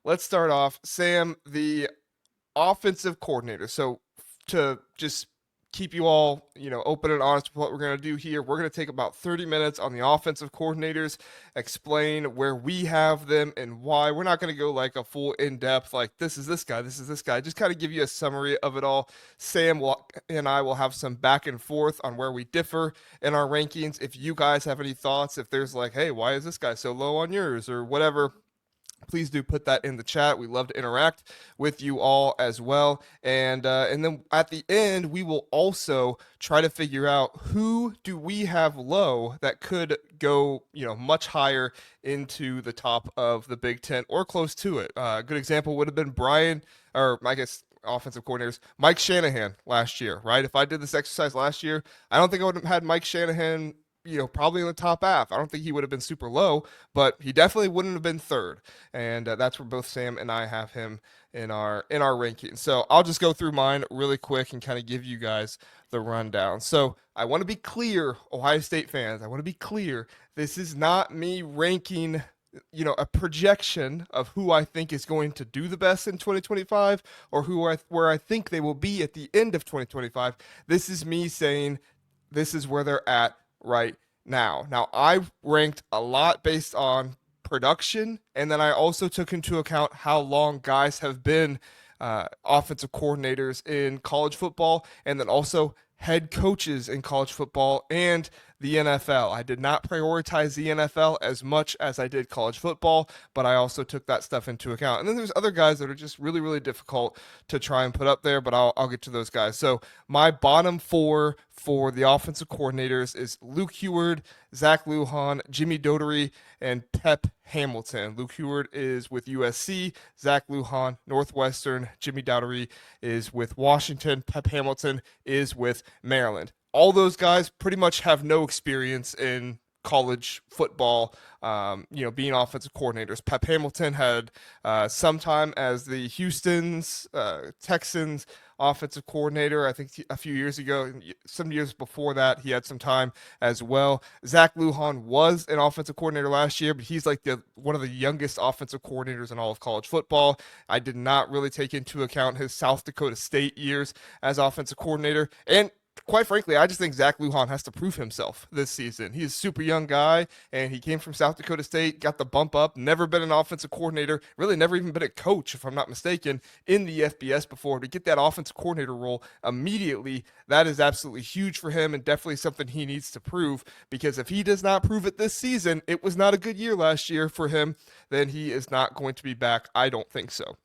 let's start off. Sam, the offensive coordinator. So to just keep you all, open and honest with what we're going to do here, we're going to take about 30 minutes on the offensive coordinators, explain where we have them and why. We're not going to go like a full in-depth, like this is this guy, this is this guy. Just kind of give you a summary of it all. And I will have some back and forth on where we differ in our rankings. If you guys have any thoughts, if there's like, hey, why is this guy so low on yours or whatever, please do put that in the chat. We love to interact with you all as well. And then at the end, we will also try to figure out who do we have low that could go, much higher into the top of the Big Ten or close to it. A good example would have been Brian, or I guess offensive coordinators, Mike Shanahan last year, right? If I did this exercise last year, I don't think I would have had Mike Shanahan probably in the top half. I don't think he would have been super low, but he definitely wouldn't have been third. And that's where both Sam and I have him in our rankings. So I'll just go through mine really quick and kind of give you guys the rundown. So I want to be clear, Ohio State fans, I want to be clear. This is not me ranking a projection of who I think is going to do the best in 2025 or where I think they will be at the end of 2025. This is me saying this is where they're at right now. Now, I ranked a lot based on production, and then I also took into account how long guys have been offensive coordinators in college football, and then also head coaches in college football and the NFL. I did not prioritize the NFL as much as I did college football, but I also took that stuff into account. And then there's other guys that are just really, really difficult to try and put up there, but I'll get to those guys. So my bottom four for the offensive coordinators is Luke Huard, Zach Lujan, Jimmie Dougherty, and Pep Hamilton. Luke Huard is with USC, Zach Lujan, Northwestern, Jimmie Dougherty is with Washington, Pep Hamilton is with Maryland. All those guys pretty much have no experience in college football, being offensive coordinators. Pep Hamilton had some time as the Houston's Texans offensive coordinator. I think a few years ago, some years before that, he had some time as well. Zach Lujan was an offensive coordinator last year, but he's like one of the youngest offensive coordinators in all of college football. I did not really take into account his South Dakota State years as offensive coordinator. And quite frankly, I just think Zach Lujan has to prove himself this season. He's a super young guy, and he came from South Dakota State, got the bump up, never been an offensive coordinator, really never even been a coach, if I'm not mistaken, in the FBS before. To get that offensive coordinator role immediately, that is absolutely huge for him and definitely something he needs to prove, because if he does not prove it this season, it was not a good year last year for him, then he is not going to be back. I don't think so.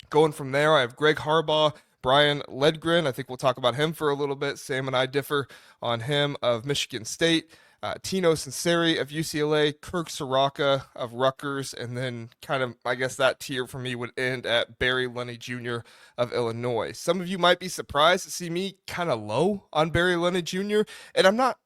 Going from there, I have Greg Harbaugh, Brian Lindgren. I think we'll talk about him for a little bit. Sam and I differ on him of Michigan State. Tino Sunseri of UCLA, Kirk Soraka of Rutgers, and then kind of, I guess that tier for me would end at Barry Lunney Jr. of Illinois. Some of you might be surprised to see me kind of low on Barry Lunney Jr., and I'm not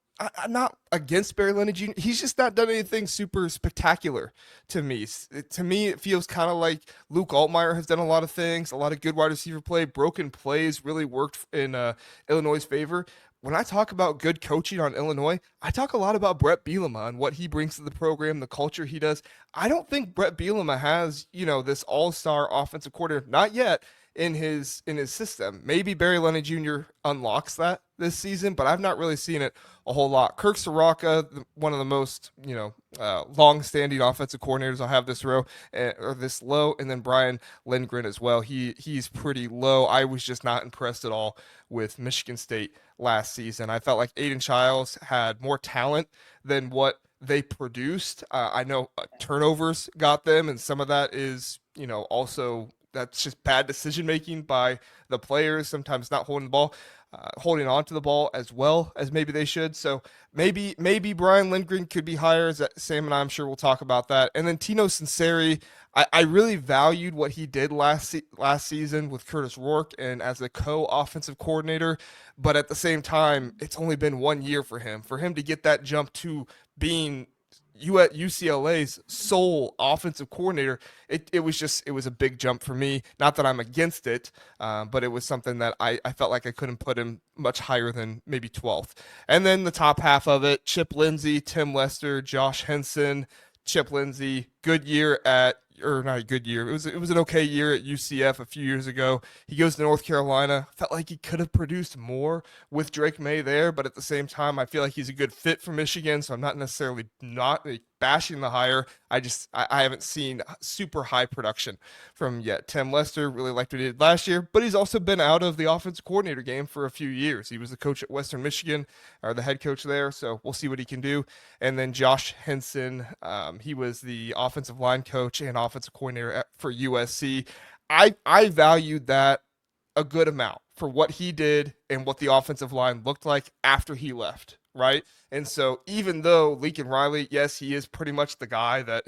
against Barry Lindgren Jr. He's just not done anything super spectacular to me. To me, it feels kind of like Luke Altmaier has done a lot of things, a lot of good wide receiver play, broken plays really worked in Illinois' favor. When I talk about good coaching on Illinois, I talk a lot about Brett Bielema and what he brings to the program, the culture he does. I don't think Brett Bielema has, this all-star offensive coordinator, not yet, in his system. Maybe Barry Lunney Jr. unlocks that this season, but I've not really seen it a whole lot. Kirk Soraka, one of the most long-standing offensive coordinators, I'll have this row or this low, and then Brian Lindgren as well. He's pretty low. I was just not impressed at all with Michigan State last season. I felt like Aiden Childs had more talent than what they produced. I know turnovers got them, and some of that is also that's just bad decision making by the players, sometimes not holding the ball, holding on to the ball as well as maybe they should. So maybe Brian Lindgren could be higher. Sam and I'm sure we'll talk about that. And then Tino Sunseri, I really valued what he did last season with Curtis Rourke and as a co-offensive coordinator. But at the same time, it's only been 1 year for him. For him to get that jump to being UCLA's sole offensive coordinator, it was a big jump for me. Not that I'm against it, but it was something that I felt like I couldn't put him much higher than maybe 12th. And then the top half of it, Chip Lindsey, Tim Lester, Josh Henson. Chip Lindsey, good year at or not a good year. It was an okay year at UCF a few years ago. He goes to North Carolina. Felt like he could have produced more with Drake May there, but at the same time, I feel like he's a good fit for Michigan. So I'm not necessarily not like, bashing the hire. I haven't seen super high production from him yet. Tim Lester really liked what he did last year, but he's also been out of the offensive coordinator game for a few years. He was the coach at Western Michigan, or the head coach there. So we'll see what he can do. And then Josh Henson, he was the offensive line coach and offensive coordinator for USC. I valued that a good amount for what he did and what the offensive line looked like after he left, right? And so even though Lincoln Riley, yes, he is pretty much the guy that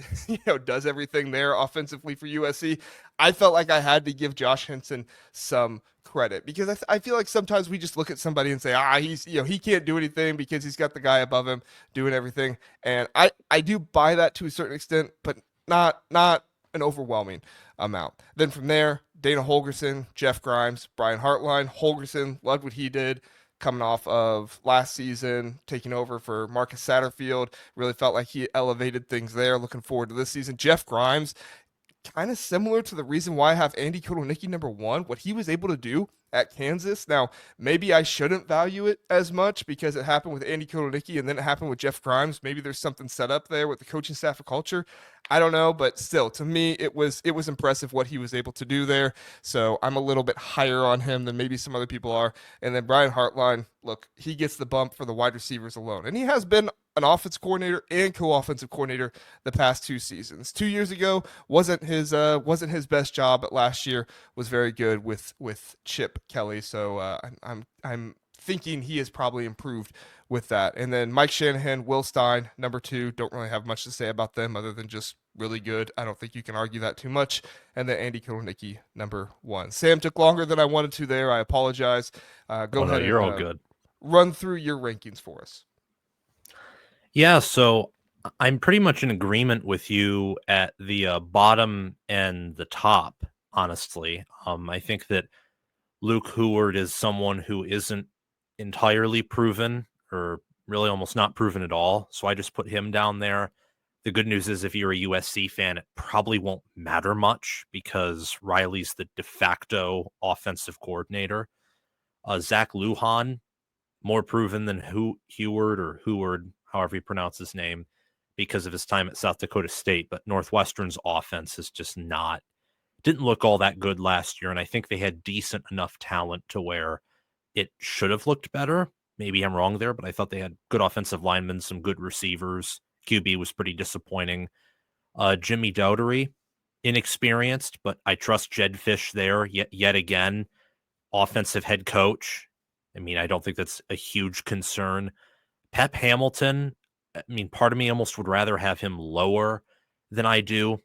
does everything there offensively for USC, I felt like I had to give Josh Henson some credit because I feel like sometimes we just look at somebody and say, he's he can't do anything because he's got the guy above him doing everything, and I do buy that to a certain extent, but not an overwhelming amount. Then from there, Dana Holgorsen, Jeff Grimes, Brian Hartline. Holgorsen loved what he did coming off of last season, taking over for Marcus Satterfield. Really felt like he elevated things there. Looking forward to this season. Jeff Grimes, kind of similar to the reason why I have Andy Kotelnicki number one, what he was able to do at Kansas. Now, maybe I shouldn't value it as much because it happened with Andy Kotelnicki and then it happened with Jeff Grimes. Maybe there's something set up there with the coaching staff of culture. I don't know, but still, to me, it was impressive what he was able to do there. So I'm a little bit higher on him than maybe some other people are. And then Brian Hartline, look, he gets the bump for the wide receivers alone, and he has been an offense coordinator and co-offensive coordinator the past 2 seasons. 2 years ago wasn't his best job, but last year was very good with Chip Kelly. So I'm thinking he has probably improved with that. And then Mike Shanahan, Will Stein, number 2. Don't really have much to say about them other than just really good. I don't think you can argue that too much. And then Andy Kotelnicki, number 1. Sam, took longer than I wanted to there. I apologize. Go ahead. You're all good. Run through your rankings for us. Yeah, so I'm pretty much in agreement with you at the bottom and the top, honestly. I think that Luke Huard is someone who isn't entirely proven, or really almost not proven at all. So I just put him down there. The good news is if you're a USC fan, it probably won't matter much because Riley's the de facto offensive coordinator. Zach Lujan, more proven than Huard, however you pronounce his name, because of his time at South Dakota State. But Northwestern's offense is just didn't look all that good last year. And I think they had decent enough talent to where it should have looked better. Maybe I'm wrong there, but I thought they had good offensive linemen, some good receivers. QB was pretty disappointing. Jimmie Dougherty, inexperienced, but I trust Jed Fish there yet again. Offensive head coach. I mean, I don't think that's a huge concern. Pep Hamilton, I mean, part of me almost would rather have him lower than I do.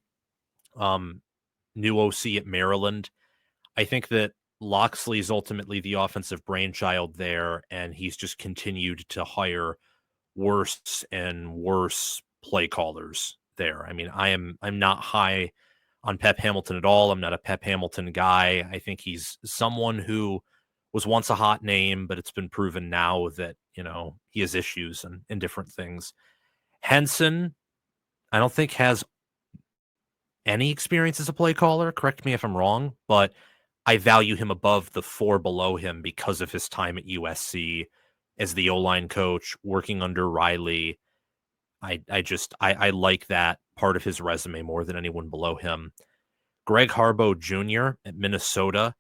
New OC at Maryland. I think that Loxley is ultimately the offensive brainchild there, and he's just continued to hire worse and worse play callers there. I mean, I'm not high on Pep Hamilton at all. I'm not a Pep Hamilton guy. I think he's someone who was once a hot name, but it's been proven now that, he has issues and different things. Henson, I don't think has any experience as a play caller. Correct me if I'm wrong, but I value him above the 4 below him because of his time at USC as the O-line coach, working under Riley. I like that part of his resume more than anyone below him. Greg Harbaugh Jr. at Minnesota,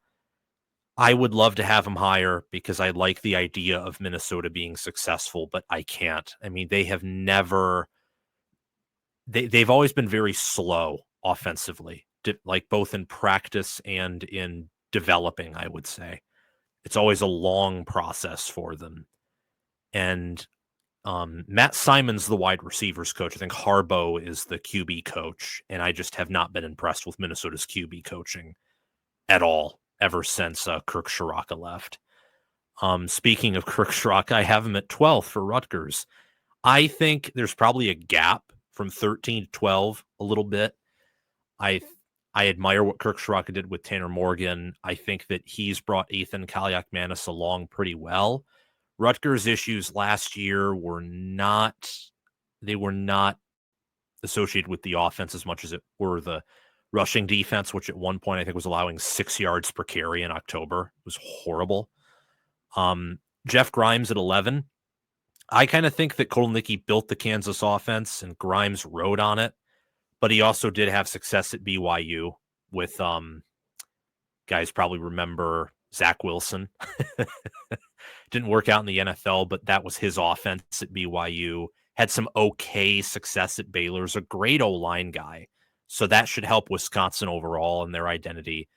I would love to have him higher because I like the idea of Minnesota being successful, but I can't. I mean, they have never... They've always been very slow offensively, like both in practice and in developing, I would say. It's always a long process for them. And Matt Simon's the wide receivers coach. I think Harbaugh is the QB coach, and I just have not been impressed with Minnesota's QB coaching at all ever since Kirk Shiraka left. Speaking of Kirk Shiraka, I have him at 12th for Rutgers. I think there's probably a gap from 13 to 12 a little bit. I admire what Kirk Shiraka did with Tanner Morgan. I think that he's brought Ethan Kaliak-Manis along pretty well. Rutgers' issues last year were not associated with the offense as much as it were the rushing defense, which at one point I think was allowing 6 yards per carry in October. It was horrible. Jeff Grimes at 11. I kind of think that Kotelnicki built the Kansas offense and Grimes rode on it, but he also did have success at BYU with guys probably remember Zach Wilson. Didn't work out in the NFL, but that was his offense at BYU. Had some okay success at Baylor's a great O-line guy. So that should help Wisconsin overall and their identity.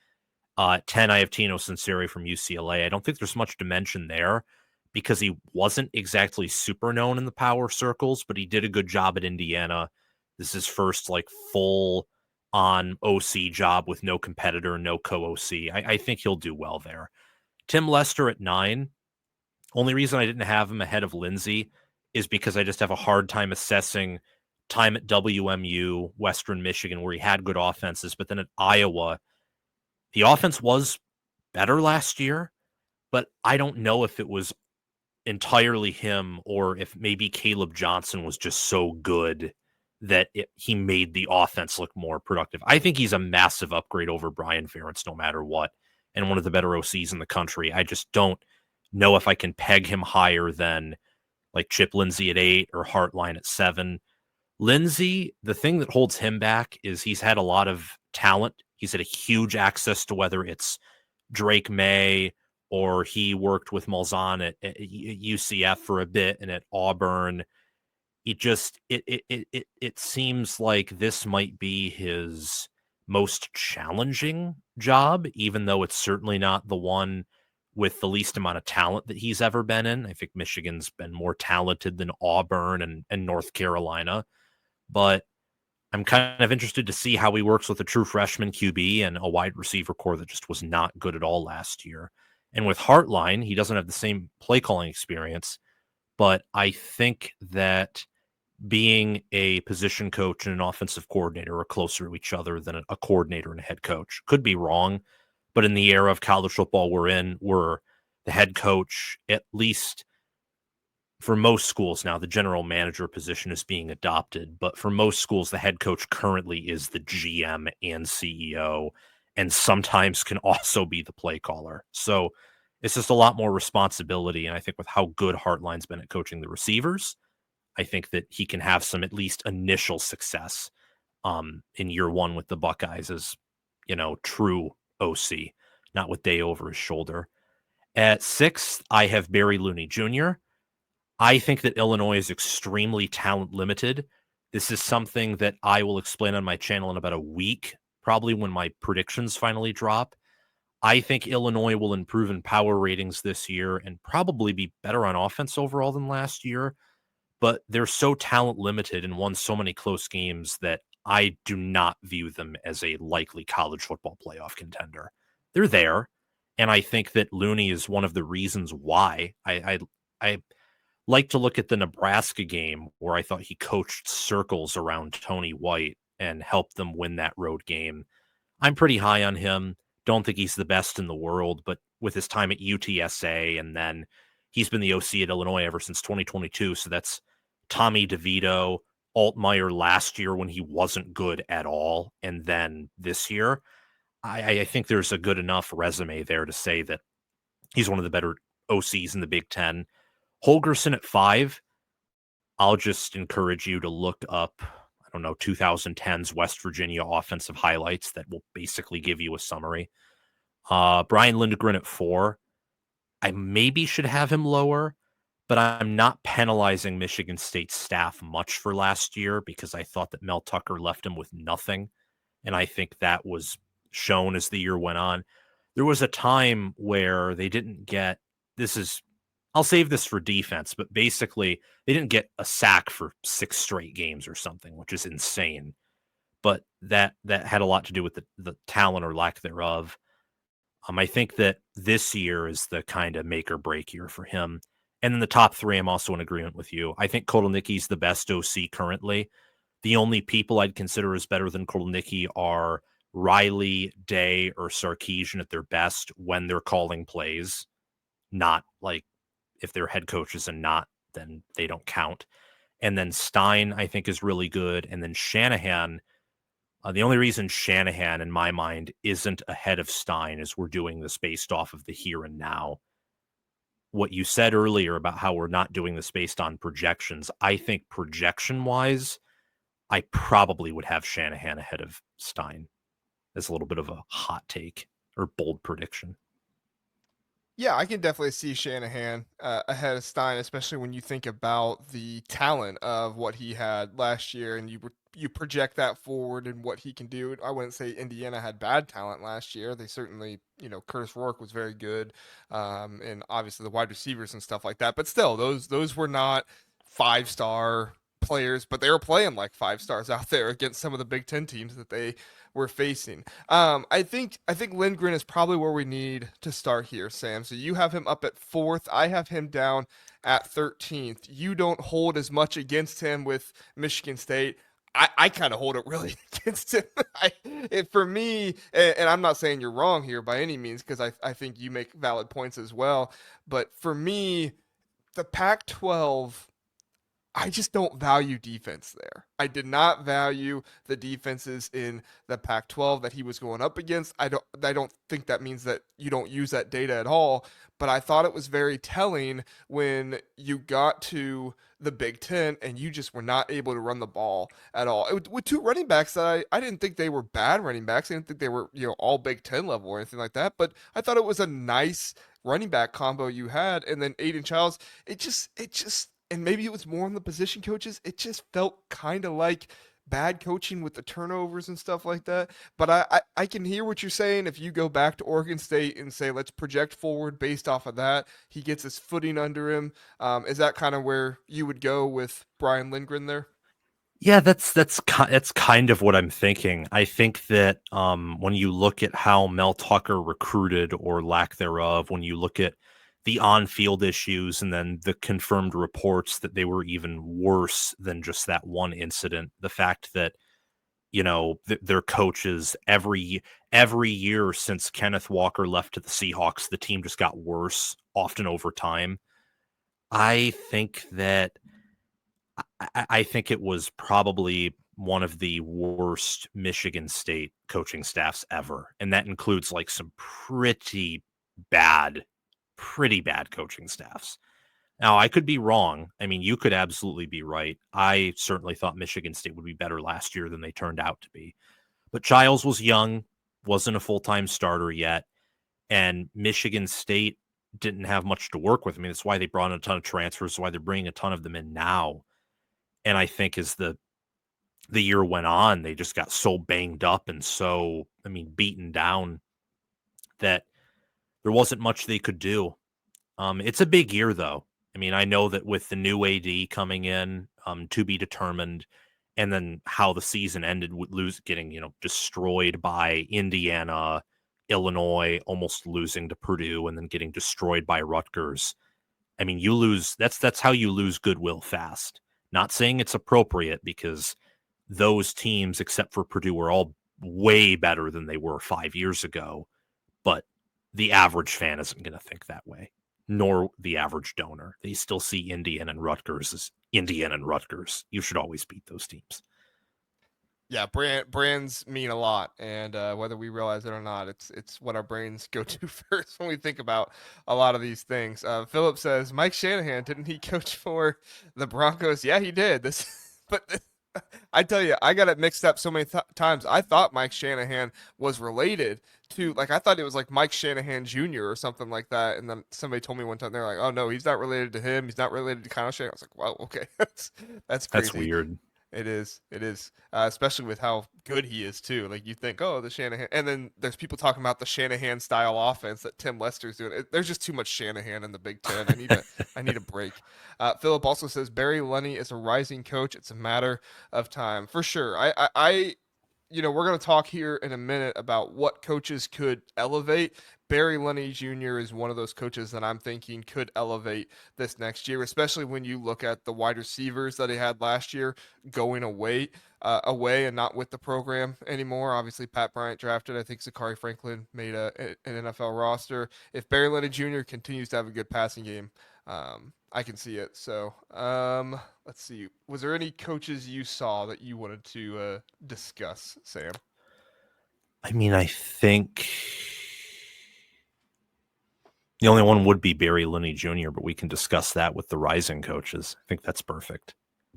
10, I have Tino Sunseri from UCLA. I don't think there's much to mention there because he wasn't exactly super known in the power circles, but he did a good job at Indiana. This is his first like full on OC job with no competitor, no co-OC. I think he'll do well there. Tim Lester at 9. Only reason I didn't have him ahead of Lindsey is because I just have a hard time assessing time at WMU, Western Michigan, where he had good offenses. But then at Iowa, the offense was better last year, but I don't know if it was entirely him or if maybe Caleb Johnson was just so good that he made the offense look more productive. I think he's a massive upgrade over Brian Ferentz no matter what, and one of the better OCs in the country. I just don't know if I can peg him higher than like Chip Lindsey at 8 or Hartline at 7. Lindsey, the thing that holds him back is he's had a lot of talent. He's had a huge access to whether it's Drake May or he worked with Malzahn at UCF for a bit and at Auburn. It seems like this might be his most challenging job, even though it's certainly not the one with the least amount of talent that he's ever been in. I think Michigan's been more talented than Auburn and North Carolina, but I'm kind of interested to see how he works with a true freshman QB and a wide receiver core that just was not good at all last year. And with Hartline, he doesn't have the same play calling experience, but I think that being a position coach and an offensive coordinator are closer to each other than a coordinator and a head coach. Could be wrong, but in the era of college football we're in, where the head coach, at least for most schools now, the general manager position is being adopted. But for most schools, the head coach currently is the GM and CEO, and sometimes can also be the play caller. So it's just a lot more responsibility. And I think with how good Hartline's been at coaching the receivers, I think that he can have some at least initial success in year one with the Buckeyes as, true OC, not with day over his shoulder. At 6th, I have Barry Lunney Jr. I think that Illinois is extremely talent limited. This is something that I will explain on my channel in about a week, probably when my predictions finally drop. I think Illinois will improve in power ratings this year and probably be better on offense overall than last year. But they're so talent limited and won so many close games that I do not view them as a likely college football playoff contender. They're there, and I think that Lunney is one of the reasons why. I like to look at the Nebraska game where I thought he coached circles around Tony White and helped them win that road game. I'm pretty high on him. Don't think he's the best in the world, but with his time at UTSA, and then he's been the OC at Illinois ever since 2022. So that's Tommy DeVito, Altmaier last year when he wasn't good at all, and then this year. I think there's a good enough resume there to say that he's one of the better OCs in the Big Ten. Holgorsen at 5. I'll just encourage you to look up, 2010's West Virginia offensive highlights that will basically give you a summary. Brian Lindgren at 4. I maybe should have him lower, but I'm not penalizing Michigan State staff much for last year because I thought that Mel Tucker left him with nothing. And I think that was shown as the year went on. There was a time where they didn't get, I'll save this for defense, but basically they didn't get a sack for 6 straight games or something, which is insane. But that had a lot to do with the talent or lack thereof. I think that this year is the kind of make or break year for him. And then the top 3, I'm also in agreement with you. I think Kotelnicki's the best OC currently. The only people I'd consider as better than Kotelnicki are Riley, Day, or Sarkisian at their best when they're calling plays. Not like if they're head coaches and not, then they don't count. And then Stein, I think, is really good. And then Shanahan, The only reason Shanahan, in my mind, isn't ahead of Stein is we're doing this based off of the here and now. What you said earlier about how we're not doing this based on projections, I think projection-wise, I probably would have Shanahan ahead of Stein as a little bit of a hot take or bold prediction. Yeah, I can definitely see Shanahan ahead of Stein, especially when you think about the talent of what he had last year, and you project that forward and what he can do. I wouldn't say Indiana had bad talent last year. They certainly, Curtis Rourke was very good, and obviously the wide receivers and stuff like that. But still, those were not 5-star players, but they were playing like 5 stars out there against some of the Big Ten teams that they were facing. I think Lindgren is probably where we need to start here, Sam. So you have him up at fourth. I have him down at 13th. You don't hold as much against him with Michigan State. I kind of hold it really against him. For me, and I'm not saying you're wrong here by any means, because I think you make valid points as well. But for me, the Pac 12, I just don't value defense there. I did not value the defenses in the Pac-12 that he was going up against. I don't think that means that you don't use that data at all, but I thought it was very telling when you got to the Big Ten and you just were not able to run the ball at all. With two running backs that I didn't think they were bad running backs. I didn't think they were, all Big Ten level or anything like that, but I thought it was a nice running back combo you had. And then Aiden Childs, it just and maybe it was more on the position coaches. It just felt kind of like bad coaching with the turnovers and stuff like that. But I can hear what you're saying. If you go back to Oregon State and say, let's project forward based off of that, he gets his footing under him. Is that kind of where you would go with Brian Lindgren there? Yeah, that's kind of what I'm thinking. I think that when you look at how Mel Tucker recruited or lack thereof, when you look at the on-field issues and then the confirmed reports that they were even worse than just that one incident, the fact that their coaches every year since Kenneth Walker left to the Seahawks, the team just got worse, often over time. I think that I think it was probably one of the worst Michigan State coaching staffs ever, and that includes like some bad, pretty bad coaching staffs. Now, I could be wrong. I mean, you could absolutely be right. I certainly thought Michigan State would be better last year than they turned out to be. But Childs was young, wasn't a full-time starter yet, and Michigan State didn't have much to work with. I mean, that's why they brought in a ton of transfers, why they're bringing a ton of them in now. And I think as the year went on, they just got so banged up and so, beaten down that there wasn't much they could do. It's a big year, though. I mean, I know that with the new AD coming in, to be determined, and then how the season ended with getting, destroyed by Indiana, Illinois, almost losing to Purdue, and then getting destroyed by Rutgers. I mean, you lose. That's how you lose goodwill fast. Not saying it's appropriate because those teams, except for Purdue, were all way better than they were 5 years ago. But the average fan isn't going to think that way, nor the average donor. They still see Indiana and Rutgers as Indiana and Rutgers. You should always beat those teams. Yeah, brands mean a lot, and whether we realize it or not, it's what our brains go to first when we think about a lot of these things. Philip says Mike Shanahan, didn't he coach for the Broncos? Yeah, he did. But I tell you, I got it mixed up so many times. I thought Mike Shanahan was related to, like, I thought it was like Mike Shanahan Jr. or something like that, and then somebody told me one time they're like, "Oh no, he's not related to him. He's not related to Kyle Shanahan." I was like, "Wow, okay, that's That's crazy." weird. It is. It is. Especially with how good he is too. Like you think, oh, the Shanahan, and then there's people talking about the Shanahan style offense that Tim Lester's doing. There's just too much Shanahan in the Big Ten. I need a break. Philip also says Barry Lunney is a rising coach. It's a matter of time for sure. We're going to talk here in a minute about what coaches could elevate. Barry Lunney Jr. is one of those coaches that I'm thinking could elevate this next year, especially when you look at the wide receivers that he had last year going away and not with the program anymore. Obviously, Pat Bryant drafted. I think Zachary Franklin made an NFL roster. If Barry Lunney Jr. continues to have a good passing game, I can see it. So let's see. Was there any coaches you saw that you wanted to discuss, Sam? I mean, I think the only one would be Barry Lunney Jr., but we can discuss that with the rising coaches. I think that's perfect.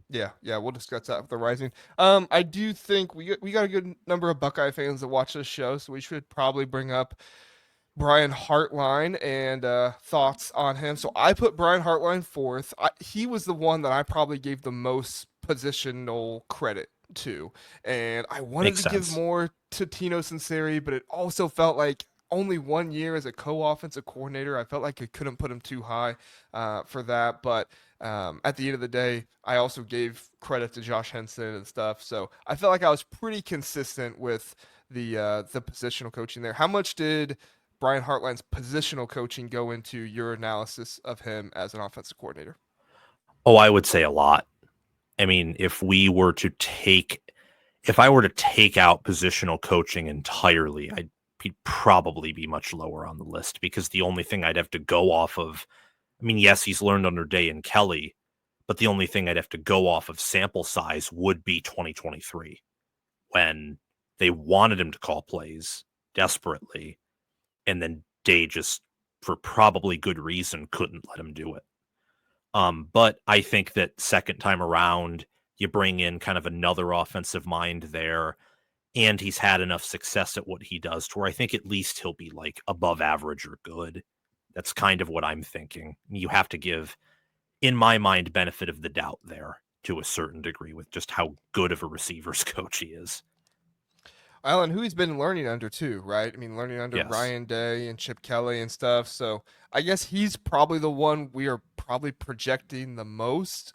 Yeah, we'll discuss that with the Rising. I do think we got a good number of Buckeye fans that watch this show, so we should probably bring up Brian Hartline and thoughts on him. So I put Brian Hartline fourth. He was the one that I probably gave the most positional credit to, and I wanted Makes to give sense. more to Tino Sunseri, but it also felt like only 1 year as a co-offensive coordinator. I felt like I couldn't put him too high for that, but at the end of the day, I also gave credit to Josh Henson and stuff. So I felt like I was pretty consistent with the positional coaching there. How much did Brian Hartline's positional coaching go into your analysis of him as an offensive coordinator? Oh, I would say a lot. I mean, if I were to take out positional coaching entirely, he'd probably be much lower on the list because the only thing I'd have to go off of, I mean, yes, he's learned under Day and Kelly, but the only thing I'd have to go off of sample size would be 2023 when they wanted him to call plays desperately. And then Day just, for probably good reason, couldn't let him do it. But I think that second time around, you bring in kind of another offensive mind there, and he's had enough success at what he does to where I think at least he'll be like above average or good. That's kind of what I'm thinking. You have to give, in my mind, benefit of the doubt there to a certain degree with just how good of a receivers coach he is. Alan, who he's been learning under too, right? I mean, learning under Yes. Ryan Day and Chip Kelly and stuff. So I guess he's probably the one we are probably projecting the most,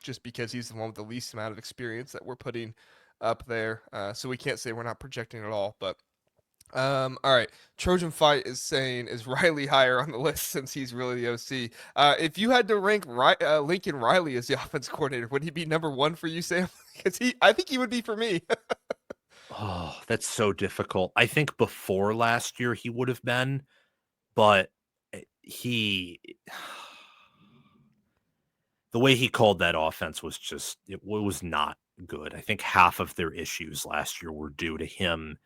just because he's the one with the least amount of experience that we're putting up there. So we can't say we're not projecting at all. But all right, Trojan Fight is saying is Riley higher on the list since he's really the OC. If you had to rank Lincoln Riley as the offense coordinator, would he be number one for you, Sam? Because I think he would be for me. Oh, that's so difficult. I think before last year he would have been, but he the way he called that offense was just it was not good. I think half of their issues last year were due to him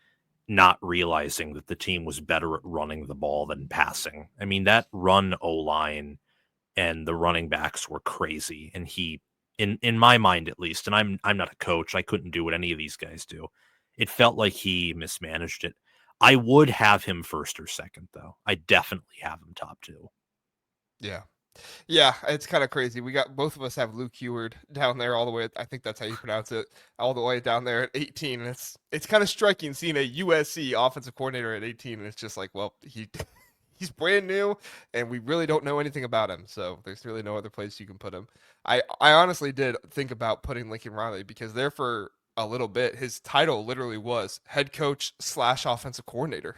not realizing that the team was better at running the ball than passing. I mean, that run O-line and the running backs were crazy, and he in my mind at least, and I'm not a coach, I couldn't do what any of these guys do. It felt like he mismanaged it. I would have him first or second though. I definitely have him top 2. Yeah. Yeah, it's kind of crazy. We got both of us have Luke Huard down there all the way. I think that's how you pronounce it, all the way down there at 18. And it's kind of striking seeing a USC offensive coordinator at 18, and it's just like, well, he's brand new, and we really don't know anything about him. So there's really no other place you can put him. I honestly did think about putting Lincoln Riley because there for a little bit, his title literally was head coach slash offensive coordinator.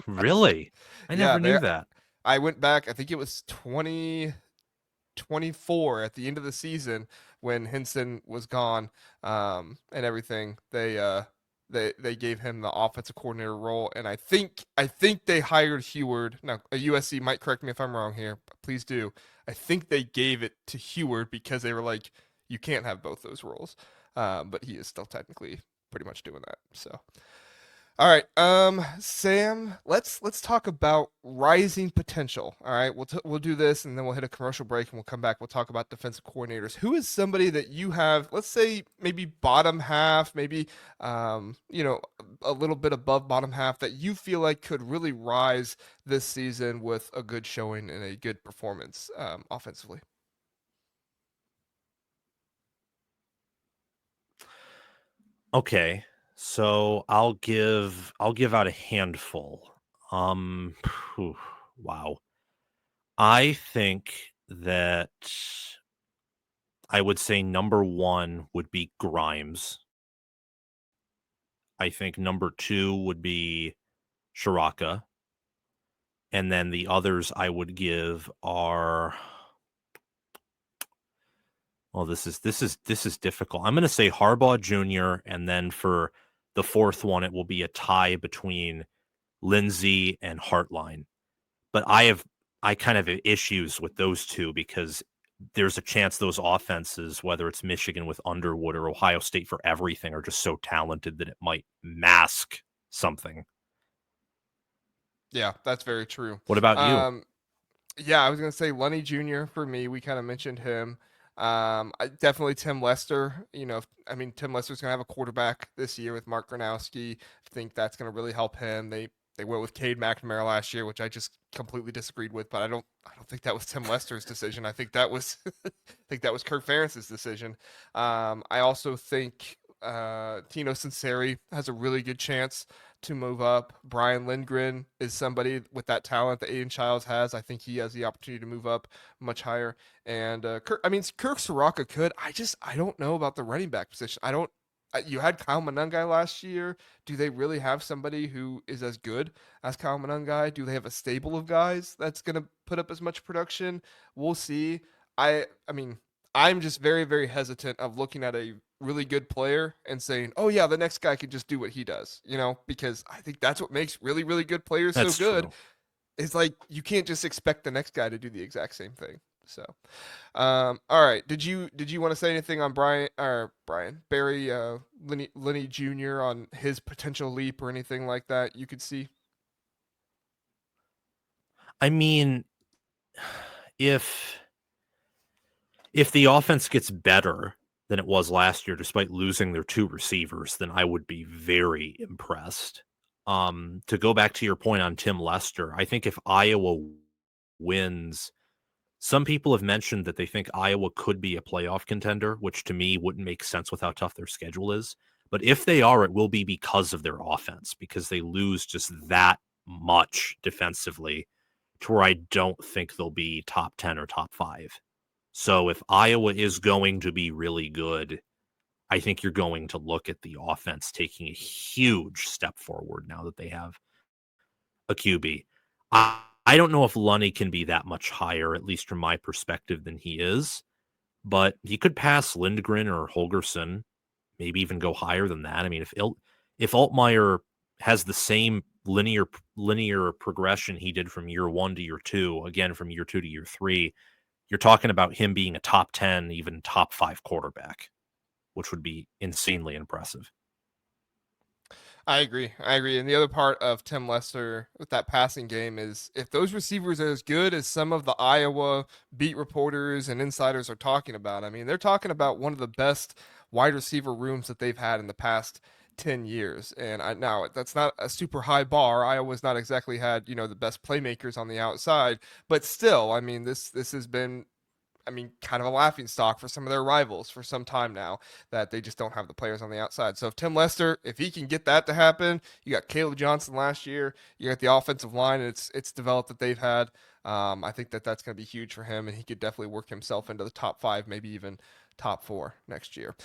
Really? I Yeah, never knew there. that. I went back. I think it was 2024 at the end of the season when Henson was gone, and everything. They gave him the offensive coordinator role, and I think they hired Huard. Now, a USC might correct me if I'm wrong here. But please do. I think they gave it to Huard because they were like, you can't have both those roles, but he is still technically pretty much doing that. So. All right, Sam, let's talk about rising potential. All right, we'll do this, and then we'll hit a commercial break, and we'll come back. We'll talk about defensive coordinators. Who is somebody that you have? Let's say maybe bottom half, maybe a little bit above bottom half that you feel like could really rise this season with a good showing and a good performance offensively. Okay. So I'll give out a handful. Phew, wow. I think that I would say number 1 would be Grimes. I think number 2 would be Shiraka. And then the others I would give are well, this is difficult. I'm going to say Harbaugh Jr. and then for the fourth one, it will be a tie between Lindsay and Hartline. But I kind of have issues with those two because there's a chance those offenses, whether it's Michigan with Underwood or Ohio State for everything, are just so talented that it might mask something. Yeah, that's very true. What about you? Yeah, I was gonna say Lunney Jr. for me. We kind of mentioned him. Definitely Tim Lester. I mean, Tim Lester's gonna have a quarterback this year with Mark Gronowski. I think that's gonna really help him. They went with Cade McNamara last year, which I just completely disagreed with. But I don't think that was Tim Lester's decision. I think that was I think that was Kirk Ferentz's decision. I also think Tino Sunseri has a really good chance to move up. Brian Lindgren is somebody with that talent that Aiden Childs has. I think he has the opportunity to move up much higher. And Kirk Soraka could. I don't know about the running back position. I don't. You had Kyle Monangai last year. Do they really have somebody who is as good as Kyle Monangai? Do they have a stable of guys that's going to put up as much production? We'll see. I mean, I'm just very, very hesitant of looking at a really good player and saying, "Oh yeah, the next guy could just do what he does," because I think that's what makes really, really good players so That's good. true. It's like you can't just expect the next guy to do the exact same thing. So, all right. Did you want to say anything on Brian Barry Linney Jr. on his potential leap or anything like that you could see? I mean, if if the offense gets better than it was last year, despite losing their two receivers, then I would be very impressed. To go back to your point on Tim Lester, I think if Iowa wins, some people have mentioned that they think Iowa could be a playoff contender, which to me wouldn't make sense with how tough their schedule is. But if they are, it will be because of their offense, because they lose just that much defensively to where I don't think they'll be top 10 or top 5. So if Iowa is going to be really good, I think you're going to look at the offense taking a huge step forward now that they have a QB. I don't know if Lunney can be that much higher, at least from my perspective, than he is, but he could pass Lindgren or Holgorsen, maybe even go higher than that. I mean, if Altmaier has the same linear progression he did from year 1 to year 2, again from year 2 to year 3, you're talking about him being a top 10, even top 5 quarterback, which would be insanely impressive. I agree. I agree. And the other part of Tim Lester with that passing game is if those receivers are as good as some of the Iowa beat reporters and insiders are talking about, I mean, they're talking about one of the best wide receiver rooms that they've had in the past 10 years. And now that's not a super high bar. Iowa's not exactly had, the best playmakers on the outside, but still, I mean, this has been kind of a laughing stock for some of their rivals for some time now that they just don't have the players on the outside. So if Tim Lester, if he can get that to happen, you got Caleb Johnson last year, you got the offensive line, and it's developed that they've had. I think that's going to be huge for him, and he could definitely work himself into the top 5, maybe even top 4 next year.